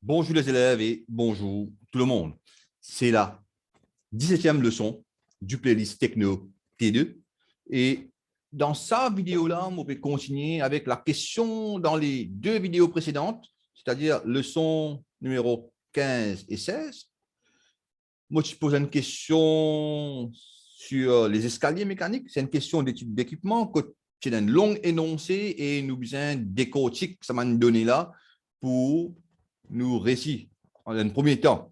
Bonjour les élèves et bonjour tout le monde. C'est la 17e leçon du playlist Techno T2. Et dans sa vidéo-là, on peut continuer avec la question dans les deux vidéos précédentes, c'est-à-dire leçon numéro 15 et 16. Moi, je pose une question sur les escaliers mécaniques. C'est une question d'étude d'équipement que c'est un long énoncé et nous besoin décortiquer ça m'a donné là pour nous réciter en un premier temps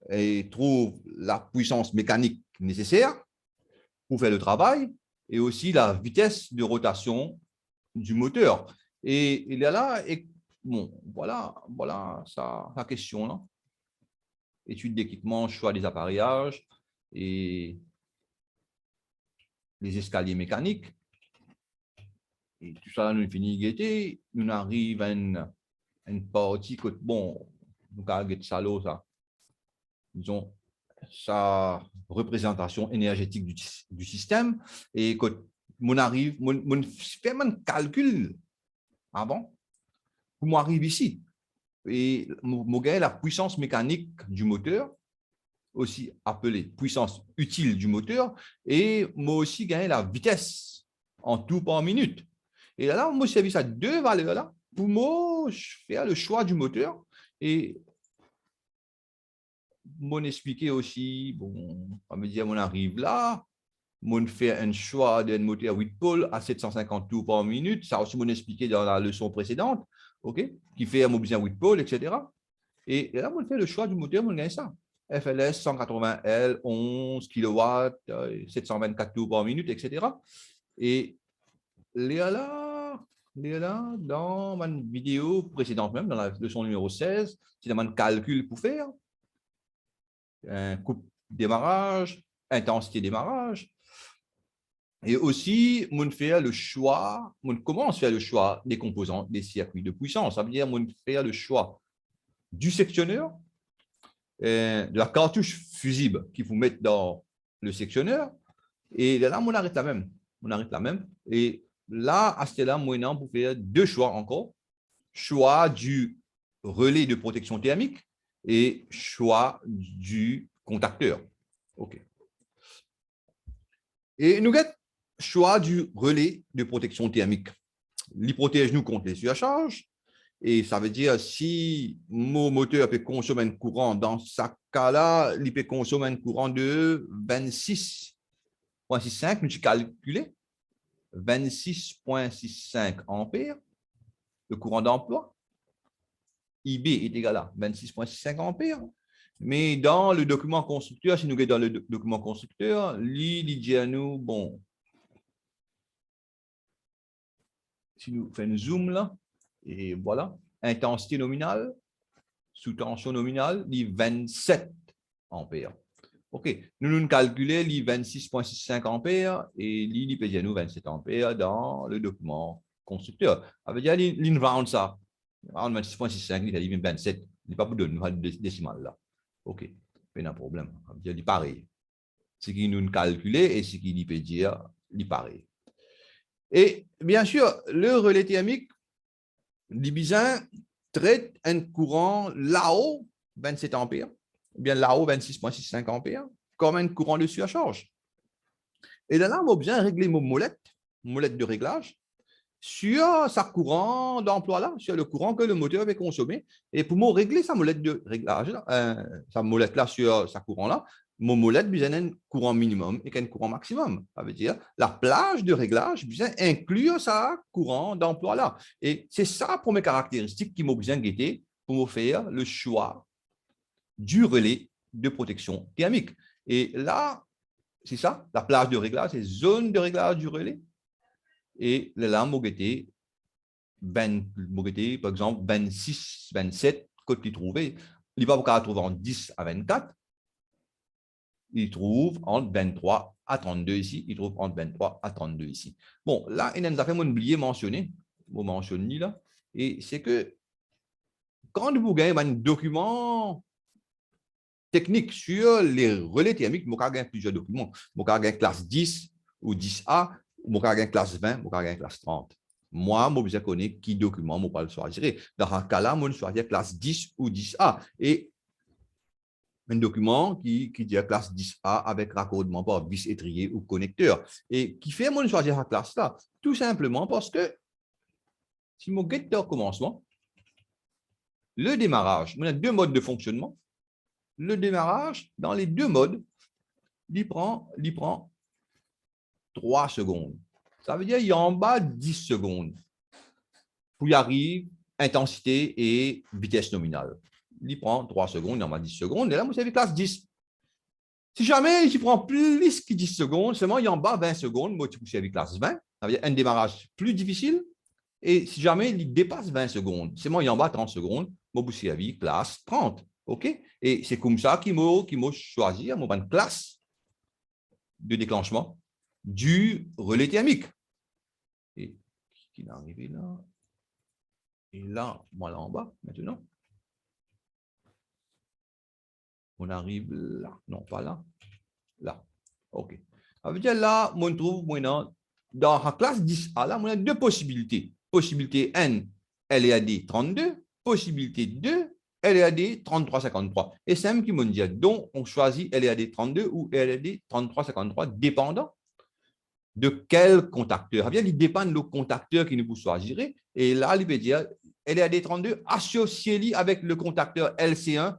et trouve la puissance mécanique nécessaire pour faire le travail et aussi la vitesse de rotation du moteur. Et il est là, et bon, voilà sa question là. Étude d'équipement, choix des appareillages et les escaliers mécaniques. Et tout ça, nous finissons guetter, nous arrivons à une partie que, bon, nous avons ça, disons, sa représentation énergétique du système, et que mon arrive, mon fait un calcul avant, pour m'arriver ici. Et mon gagne la puissance mécanique du moteur, aussi appelée puissance utile du moteur, et moi aussi gagner la vitesse en tout par minute. Et là, moi, j'ai vu ça deux valeurs là. Pour moi, je fais le choix du moteur et mon expliquer aussi, bon, on me dire, on arrive là, on fait un choix d'un moteur 8 pôles à 750 tours par minute, ça aussi, mon expliqué dans la leçon précédente, ok, qui fait un mobilisation 8 pôles, etc. Et là, on fait le choix du moteur, on gagne ça. FLS 180L, 11 kW, 724 tours par minute, etc. Et là, dans ma vidéo précédente, même dans la leçon numéro 16, c'est un calcul pour faire un coupe démarrage, intensité démarrage. Et aussi, on fait le choix, on commence à faire le choix des composants des circuits de puissance. Ça veut dire on fait le choix du sectionneur, de la cartouche fusible qu'il faut mettre dans le sectionneur. Et là, on arrête la même. On arrête la même. Et là, à ce là, maintenant, pour faire deux choix encore. Choix du relais de protection thermique et choix du contacteur. OK. Et nous avons choix du relais de protection thermique. Il protège nous contre les surcharges. Et ça veut dire, si mon moteur peut consommer un courant, dans ce cas-là, il peut consommer un courant de 26,65, nous avons calculé, 26,65 ampères, le courant d'emploi. IB est égal à 26,65 ampères. Mais dans le document constructeur, si nous regardons dans le document constructeur, il dit à nous, bon, si nous faisons un zoom là, et voilà, intensité nominale, sous tension nominale, il 27 ampères. OK, nous calculons les 26,65 ampères et il peut dire nous 27 ampères dans le document constructeur. Ça veut dire qu'il round ça. 26,65, il dit 27. Il n'est pas pour donner une décimale là. OK, pas de problème. Ça veut dire qu'il est pareil. Ce qui nous calcule et ce qu'il peut dire, il est pareil. Et bien sûr, le relais thermique, l'Ibizin traite un courant là-haut, 27 ampères, ou bien là-haut, 26,65 ampères, comme un courant de surcharge. Et là, on a besoin de régler mon molette de réglage, sur sa courant d'emploi là, sur le courant que le moteur avait consommé. Et pour moi régler sa molette de réglage, sa molette là sur sa courant là, mon molette besoin un courant minimum et qu'un courant maximum. Ça veut dire la plage de réglage besoin inclure sa courant d'emploi là. Et c'est ça pour mes caractéristiques qui m'ont besoin guetter pour me faire le choix du relais de protection thermique. Et là, c'est ça, la plage de réglage, c'est zone de réglage du relais. Et là, Mogueté, par exemple, 26, 27, quand il trouve, il ne va pas trouver en 10 à 24, il trouve entre 23 à 32 ici, il trouve entre 23 à 32 ici. Bon, là, il y a une affaire que oublié mentionner, vous mentionnez là, et c'est que quand vous avez un document technique sur les relais thermiques, vous avez plusieurs documents. Vous avez classe 10 ou 10A, vous avez classe 20, vous avez classe 30. Moi, je besoin connaître qui document, je vais le choisir. Dans ce cas-là, je vais choisir classe 10 ou 10A. Et un document qui dit classe 10A avec raccordement par vis étrier ou connecteur. Et qui fait moi choisir la classe là? Tout simplement parce que si mon get au commencement, le démarrage, on a deux modes de fonctionnement. Le démarrage, dans les deux modes, il prend 3 secondes. Ça veut dire qu'il y a en bas 10 secondes. Pour y arriver, intensité et vitesse nominale. Il prend 3 secondes, il en bas 10 secondes. Et là, vous avez classe 10. Si jamais il prend plus que 10 secondes, seulement il y a en bas 20 secondes, moi, tu pousses avec classe 20. Ça veut dire un démarrage plus difficile. Et si jamais il dépasse 20 secondes, seulement il y a en bas 30 secondes, moi, pousser avec classe 30. OK? Et c'est comme ça qu'il m'a choisi une classe de déclenchement du relais thermique. Et qui est arrivé là? Et là, moi, là en bas, maintenant. On arrive là. Non, pas là. Là. OK. Ça veut dire là, on trouve maintenant, dans la classe 10A, là, on a deux possibilités. Possibilité N, LEAD 32. Possibilité 2, LEAD 3353. Et c'est même qui m'a dit, donc on choisit LEAD 32 ou LEAD 3353, dépendant de quel contacteur. Bien, il dépend de nos contacteurs qui nous poussent choisir. Et là, il peut dire LEAD 32 associé avec le contacteur LC1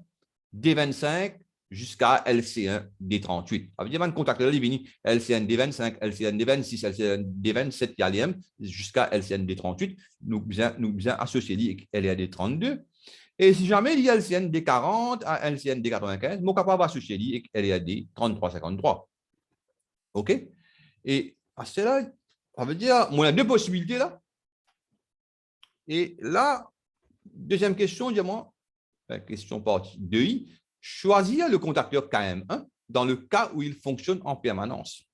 D25 jusqu'à LC1 D38. Ça veut dire que le contacteur, il vient LCN D25, LCN D26, LCN D27 qui a jusqu'à LCN D38. Nous bien associer avec LEAD 32. Et si jamais il y a LCN D40 à LCN D95, nous sommes capables d'associer avec LEAD 3353. OK? Et à cela, ça veut dire, on a deux possibilités là. Et là, deuxième question, dis-moi, question partie 2i, choisir le contacteur KM1 dans le cas où il fonctionne en permanence.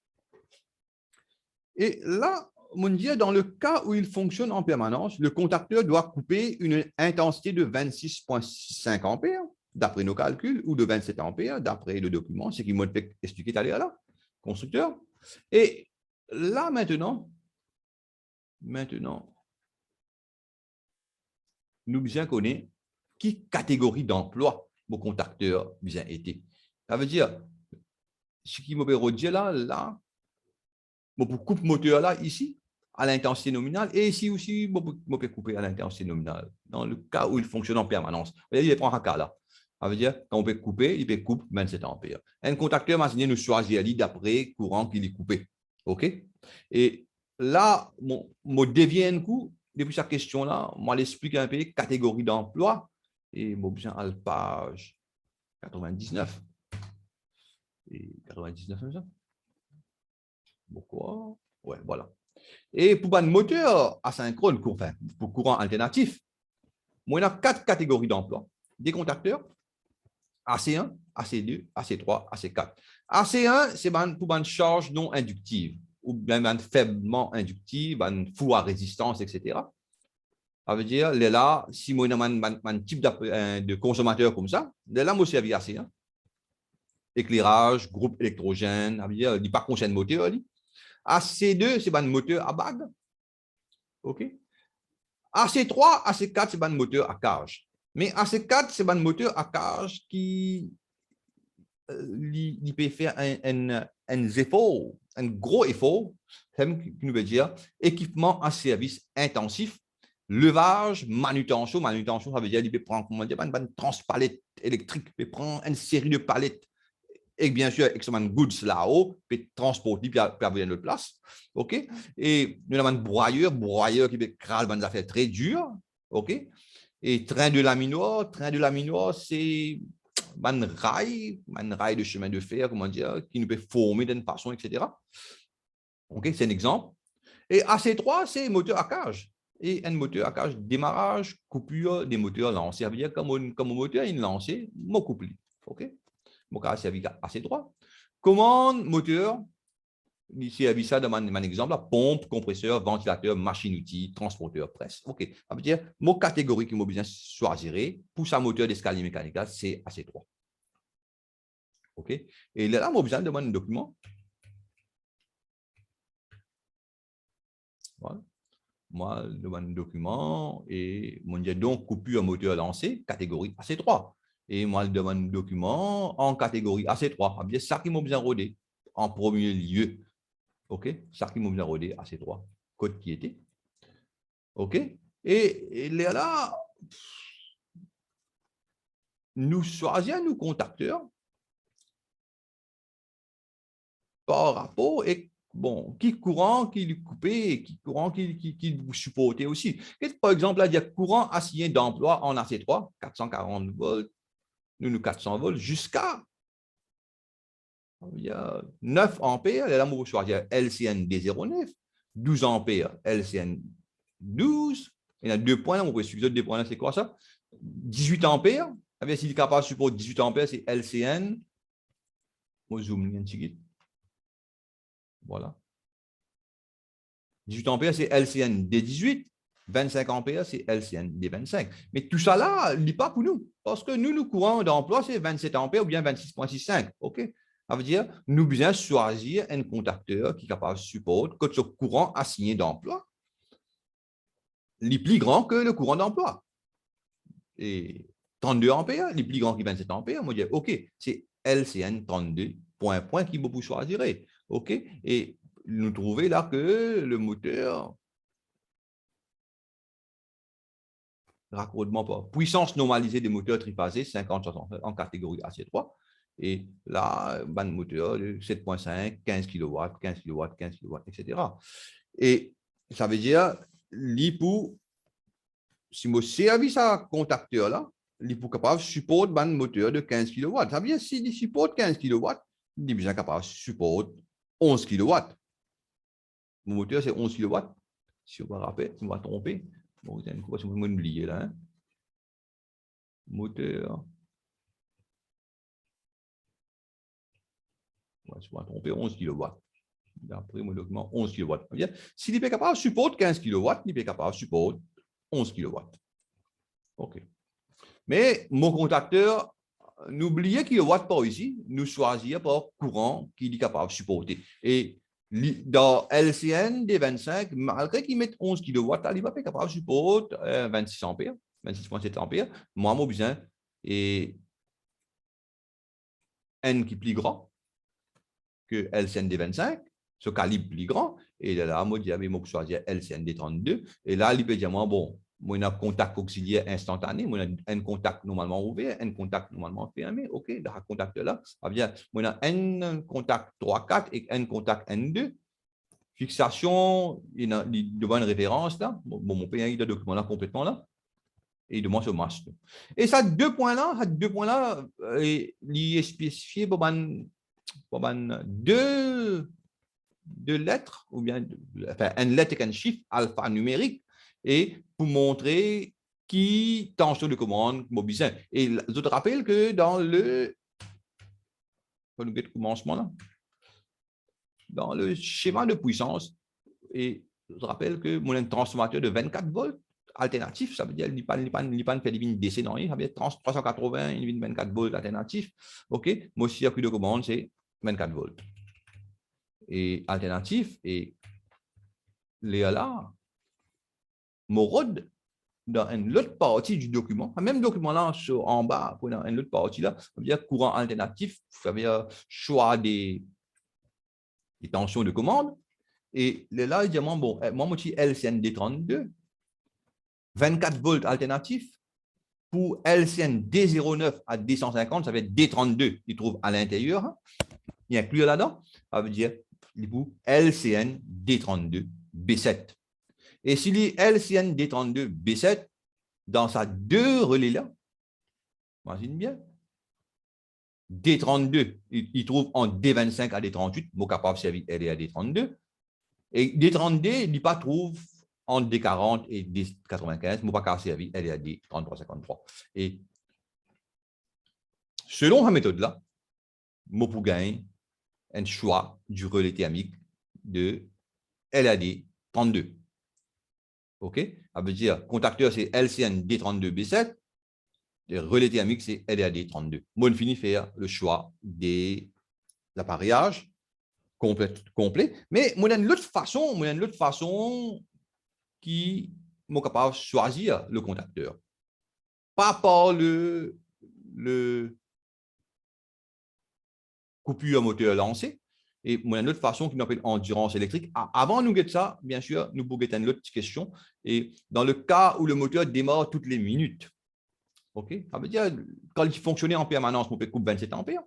Et là, on dit, dans le cas où il fonctionne en permanence, le contacteur doit couper une intensité de 26,5 ampères, d'après nos calculs, ou de 27 ampères, d'après le document, ce qui m'a expliqué tout à l'heure là, constructeur. Et là, maintenant, nous bien connaissons qui catégorie d'emploi vos contacteurs bien été. Ça veut dire, ce qui m'a dit là, pour couper moteur là, ici, à l'intensité nominale, et ici aussi, je peux couper à l'intensité nominale, dans le cas où il fonctionne en permanence. Il prend un cas là. Ça veut dire, quand on peut couper, il peut couper 27 ampères. Un contacteur machinier nous choisit d'après courant qu'il est coupé. OK? Et là, je déviens un coup, depuis cette question-là, moi, l'explique un peu, catégorie d'emploi, et je besoin à la page 99. Et 99, c'est ça? Pourquoi? Ouais, voilà. Et pour un moteur asynchrone, enfin, pour courant alternatif, moi, il y a 4 catégories d'emploi. Des contacteurs, AC1, AC2, AC3, AC4. AC1, c'est pour une charge non inductive, ou bien faiblement inductive, une fou à résistance, etc. Ça veut dire, là, si moi, j'ai un type de consommateur comme ça, là, moi, c'est AC1. Éclairage, groupe électrogène, ça veut dire, il n'est pas conscient de moteur. AC2, c'est un moteur à bague. OK? AC3, AC4, c'est un moteur à cage. Mais AC4, c'est un moteur à cage qui peut faire un effort, un gros effort, qui nous veut dire équipement à service intensif, levage, manutention. Manutention, ça veut dire qu'il peut prendre une transpalette électrique, il peut prendre une série de palettes et bien sûr, avec son goods là-haut, peut transporter puis avoir une autre place. OK? Et nous avons un broyeur qui peut créer des affaires très dures. OK? Et train de laminoir, c'est un rail de chemin de fer, comment dire, qui nous peut former d'une façon, etc. OK? C'est un exemple. Et AC3, c'est moteur à cage. Et un moteur à cage, démarrage, coupure des moteurs lancés. Ça veut dire comme un moteur est lancé, mon couple. OK? Mon cas, c'est AC3. Commande, moteur, ici, il y a ça dans mon exemple, la pompe, compresseur, ventilateur, machine-outil, transporteur, presse. OK. Ça veut dire, mon catégorie que je besoin choisir pour sa moteur d'escalier mécanique, c'est AC3. OK. Et là, je besoin de un document. Voilà. moi, devant le document, et mon dit donc coupure moteur lancé, catégorie AC3. Et moi, devant le document en catégorie AC3. C'est ça qui m'a besoin de roder en premier lieu. OK? Ça qui m'a besoin de roder AC3. Code qui était. OK? Et là, nous choisissons nos contacteurs par rapport et bon, qui courant qui lui coupait, qui courant qui supportait aussi. Et par exemple, là, il y a courant assigné d'emploi en AC3, 440 volts, nous 400 volts, jusqu'à il y a 9 ampères, et là, on va choisir LCN D09, 12 ampères, LCN 12, il y a 2 points, on peut suivre 2 points, c'est quoi ça? 18 ampères, s'il est capable de supporter 18 ampères, c'est LCN, on zoome un petit peu. Voilà. 18 ampères, c'est LCN D18. 25 ampères, c'est LCN D25. Mais tout ça là, il n'est pas pour nous. Parce que nous, courant d'emploi, c'est 27 ampères ou bien 26,65. OK? Ça veut dire, nous besoin choisir un contacteur qui est capable de supporter que ce courant assigné d'emploi est plus grand que le courant d'emploi. Et 32 ampères, il est plus grand que 27 ampères. Moi, je dis, OK, c'est LCN 32, point qui vous choisirez. OK? Et nous trouvons là que le moteur, raccordement pas, puissance normalisée des moteurs triphasés, 50-60 en catégorie AC3. Et là, ban moteur de 7,5, 15 kW, 15 kW, 15 kW, etc. Et ça veut dire, l'IPU, si je servis à contacteur là, l'IPU capable de supporter ban moteur de 15 kW. Ça veut dire, s'il supporte 15 kW, il est bien capable de supporter 11 kW. Mon moteur, c'est 11 kW. Si on va rappeler, si on va tromper, bon, c'est une fois, si on va oublier là. Hein. Moteur. Ouais, si on va tromper, 11 kW. D'après mon document, 11 kW. S'il est capable de supporter 15 kW, il est capable de supporter 11 kW. OK. Mais mon contacteur, n'oubliez qu'il ne pas ici, nous choisir par courant qu'il est capable de supporter. Et dans LCN D25, malgré qu'il mette 11 kW, il va pas capable de supporter 26 ampères, 26,7 ampères. Moi, mon besoin est N qui est plus grand que LCN D25, ce calibre plus grand. Et là, moi, je choisir LCN D32. Et là, il peut dire, bon, moi, j'ai un contact auxiliaire instantané, moi, j'ai un contact normalement ouvert, un contact normalement fermé. OK, dans ce contact-là, bien, moi, j'ai un contact 3-4 et un contact N2. Fixation, il y a une référence là. Bon, mon pays, il a le document là complètement là. Et il demande ce masque. Et ça, 2 points-là, il est spécifié pour deux lettres, ou bien enfin, une lettre et un chiffre alphanumérique, et pour montrer qui tension de commande mobilisée. Et je te rappelle que dans le commencement là, dans le schéma de puissance, et je te rappelle que mon transformateur de 24 volts alternatif, ça veut dire qu'il n'y a pas de ligne DC dans ça veut dire 380, une ligne 24 volts alternatif. OK, mon circuit de commande, c'est 24 volts. Et alternatif, et là, Morod, dans une autre partie du document, même document là, en bas, dans une autre partie là, ça veut dire courant alternatif, ça veut dire choix des tensions de commande. Et là, il dit, bon, moi, je suis LCND32, 24 volts alternatif, pour LCN D09 à D150, ça va être D32, il trouve à l'intérieur, il inclut là-dedans, ça veut dire LCN D32 B7. Et s'il est LCN D32 B7, dans sa deux relais-là, imagine bien, D32, il trouve en D25 à D38, mon capable de servir, elle est à D32, et D32, il n'y pas trouve en D40 et D95, mon pas capable de servir, elle est à D33-53. Et selon cette méthode-là, je peux gagner un choix du relais thermique de LAD 32. OK? Ça veut dire, contacteur, c'est LCN D32B7, le relais thermique, c'est LAD 32. Moi, je finis faire le choix des appareillages complet. Mais moi, il y a une autre façon qui sont capables de choisir le contacteur. Pas par le coupure moteur lancée. Et il y a une autre façon qu'on appelle endurance électrique. Avant nous guetter ça, bien sûr, nous pouvons une autre question. Et dans le cas où le moteur démarre toutes les minutes, ok, ça veut dire quand il fonctionnait en permanence, on peut couper 27 ampères.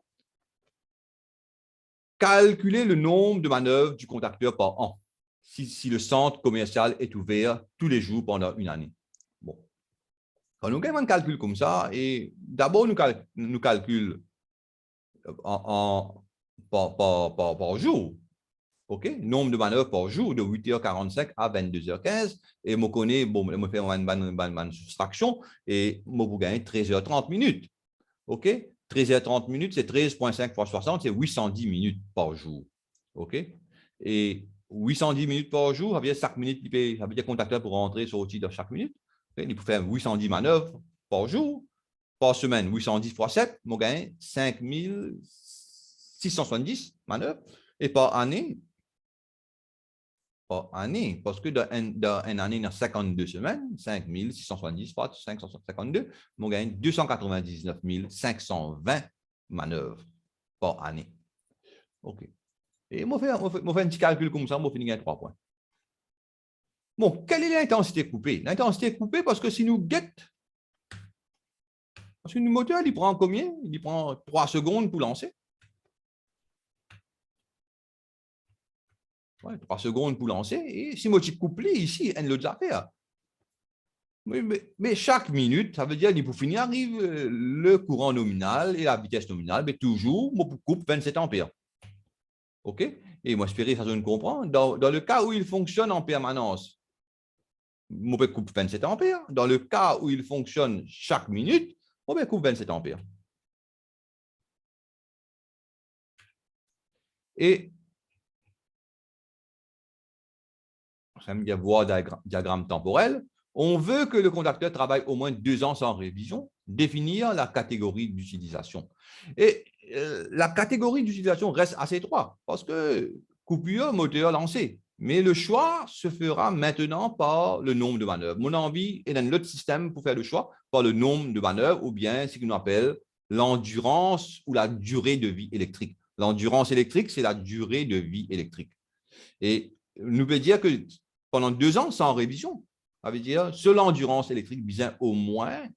Calculer le nombre de manœuvres du contacteur par an, si le centre commercial est ouvert tous les jours pendant une année. Bon. Quand nous avons un calcul comme ça, et d'abord nous calculons par jour. OK? Nombre de manœuvres par jour de 8h45 à 22h15. Et je connais, bon, je fais une soustraction et je vais gagner 13h30 minutes. OK? 13h30 minutes, c'est 13,5 fois 60, c'est 810 minutes par jour. OK? Et 810 minutes par jour, ça veut dire 5 minutes, ça veut dire contacteur pour rentrer sur sortir de chaque minute. Okay? Il faut faire 810 manœuvres par jour. Par semaine, 810 fois 7, je gagne 5670 manœuvres. Et par année, parce que dans une année, il y a 52 semaines, 5670 fois 552, je gagne 299 520 manœuvres par année. OK. Et moi, je fais un petit calcul comme ça, je finis à 3 points. Bon, quelle est l'intensité coupée? L'intensité coupée, parce que si nous guettons, parce que le moteur, il prend combien? Il prend 3 secondes pour lancer. Ouais, 3 secondes pour lancer. Et si moi, je coupe ici, elle l'a déjà fait. Mais chaque minute, ça veut dire que pour finir, arrive le courant nominal et la vitesse nominale, mais toujours, moi, coupe 27 ampères. OK? Et moi, j'espère que ça me comprend. Dans le cas où il fonctionne en permanence, moi, je coupe 27 ampères. Dans le cas où il fonctionne chaque minute, moi, je coupe 27 ampères. Et ça me dit voir diagramme temporel. On veut que le contacteur travaille au moins 2 ans sans révision, définir la catégorie d'utilisation. Et la catégorie d'utilisation reste assez étroite parce que coupure, moteur lancé. Mais le choix se fera maintenant par le nombre de manœuvres. Mon envie est dans l'autre système pour faire le choix par le nombre de manœuvres ou bien ce qu'on appelle l'endurance ou la durée de vie électrique. L'endurance électrique, c'est la durée de vie électrique. Et nous pouvons dire que pendant 2 ans sans révision, ça veut dire sur l'endurance électrique, besoin au moins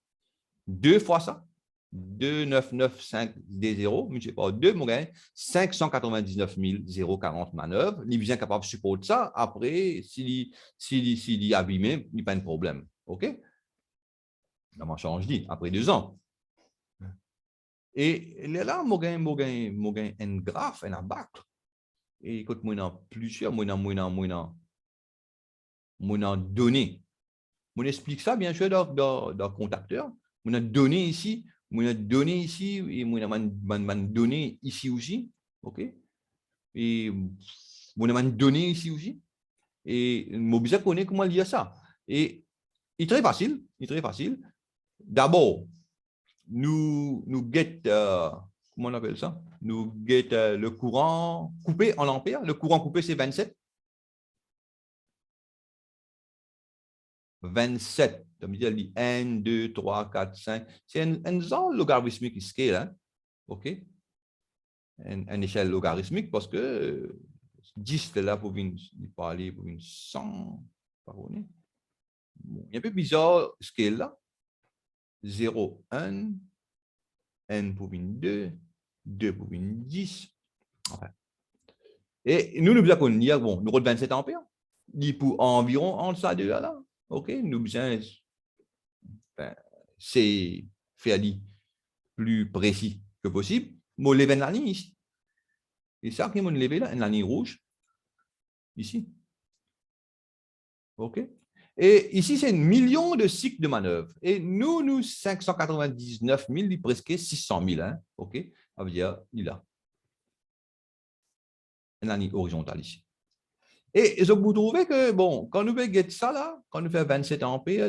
2 fois ça. 2995 D0, mais je ne sais pas, 2, 599 040 manœuvres. Il est bien capable de supporter ça. Après, s'il est abîmé, il n'y a pas de problème. OK? Ça m'a changé après 2 ans. Et là, je gagne un graphe, un abacle. Et écoute, moi, dans plusieurs, moi, dans données. On explique ça, bien sûr, dans le contacteur. On a donné ici, on a donné ici, et on a donné ici aussi. OK? Et on a donné ici aussi. Et on a besoin de connaître comment lire ça. Et il est très facile. Il est très facile. D'abord, nous get, comment on appelle ça? Nous get le courant coupé en ampères. Le courant coupé, c'est 27. 27. Ça veut dire 1, 2, 3, 4, 5. C'est un genre logarithmique scale. Hein? OK? Une échelle logarithmique parce que 10 est là pour aller pour une 100. Bon, il y a un peu bizarre scale là. 0, 1, n pour une 2, 2 pour une 10. Enfin. Et nous avons qu'on dire, bon, nous avons 27 ampères. Il pour environ entre ça deux là. OK? Nous besoin c'est fairly plus précis que possible. Je vais lever la ligne ici. Et ça, qui est levé là, une ligne rouge, ici. OK? Et ici, c'est 1 million de cycles de manœuvre. Et nous 599 000, presque 600 000. Hein? OK? Ça veut dire, il a une ligne horizontale ici. Et je vous trouvez que, bon, quand nous faisons ça là, quand nous faisons 27 ampères,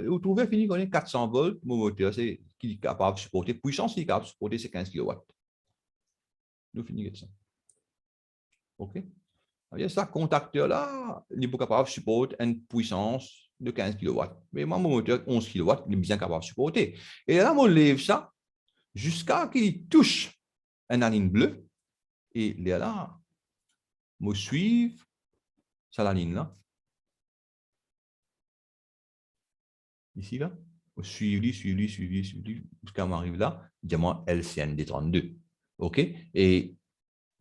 vous trouvez fini qu'on est 400 volts, mon moteur, c'est qui est capable de supporter, puissance qui est capable de supporter, c'est 15 kW. Nous finissons ça. OK? Ça, contacteur-là, il est capable de supporter une puissance de 15 kW. Mais moi, mon moteur 11 kW, il est bien capable de supporter. Et là, on lève ça jusqu'à qu'il touche une ligne bleue. Et là, je suis ça la ligne là. Ici, là. Je suis jusqu'à m'arrive là. Dis-moi LCND32. OK? Et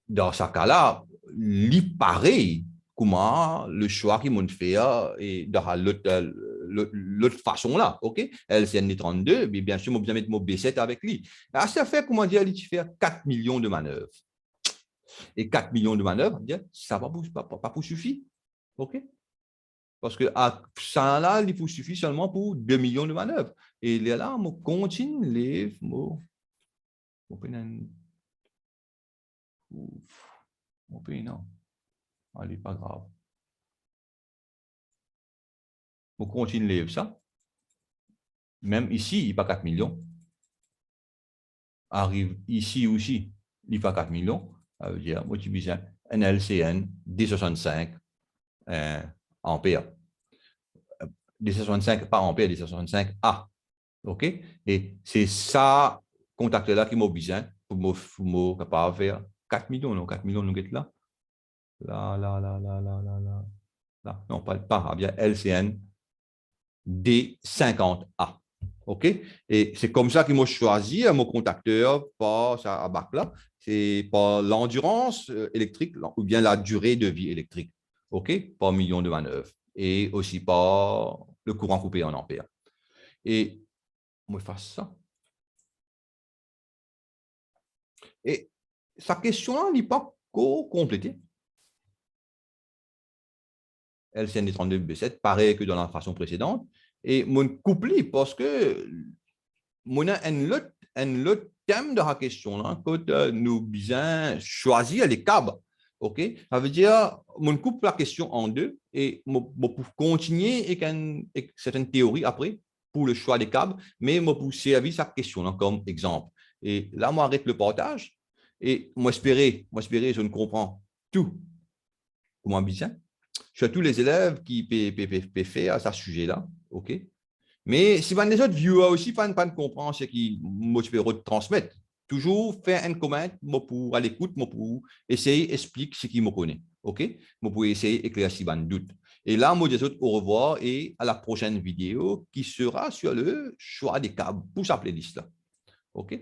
dans ce cas-là, il paraît comment le choix qu'ils m'ont fait et dans l'autre façon là, ok? LCN32, mais bien sûr, je vais mettre mon B7 avec lui. À ça fait, comment dire, il fait 4 millions de manœuvres. Et 4 millions de manœuvres, ça va pas pour suffire, ok? Parce que à ça là, il faut suffire seulement pour 2 millions de manœuvres. Et là, on continue les mots. Mon pays, non. Allez, pas grave. On continue les ça. Même ici, il n'y a pas 4 millions. Arrive ici aussi, il n'y a pas 4 millions. Ça veut dire, moi, tu besoin un LCN D65 ampères. D65, pas ampères, D65A. OK? Et c'est ça, contact-là qui m'a besoin pour me capable faire 4 millions. Non, 4 millions, nous sommes là. Là. Non, pas bien LCN D50A. OK? Et c'est comme ça qu'ils m'ont choisi mon contacteur par ça à bac là. C'est par l'endurance électrique ou bien la durée de vie électrique. OK? Par million de manœuvres. Et aussi par le courant coupé en ampères. Et moi, je fasse ça. Et sa question-là n'est pas complétée. LCN 32B7, pareil que dans la façon précédente. Et mon couple, parce que mon a un autre thème de la question là, quand nous bien choisir les câbles. OK? Ça veut dire, mon coupe la question en deux et pour continuer avec certaines théories après pour le choix des câbles, mais pour servir cette question là comme exemple. Et là, moi, arrête le partage et moi, espérer, je ne comprends tout. Comment bien? Je suis tous les élèves qui peuvent faire à ce sujet-là. OK? Mais si les autres viewers aussi pas comprendre ce qui motive de transmettre, toujours faire un comment pour à l'écoute, pour essayer d'expliquer ce qui me connaît. OK? Pour essayer d'éclaircir les doutes. Et là, moi, dis au revoir et à la prochaine vidéo qui sera sur le choix des câbles pour sa playlist là. OK?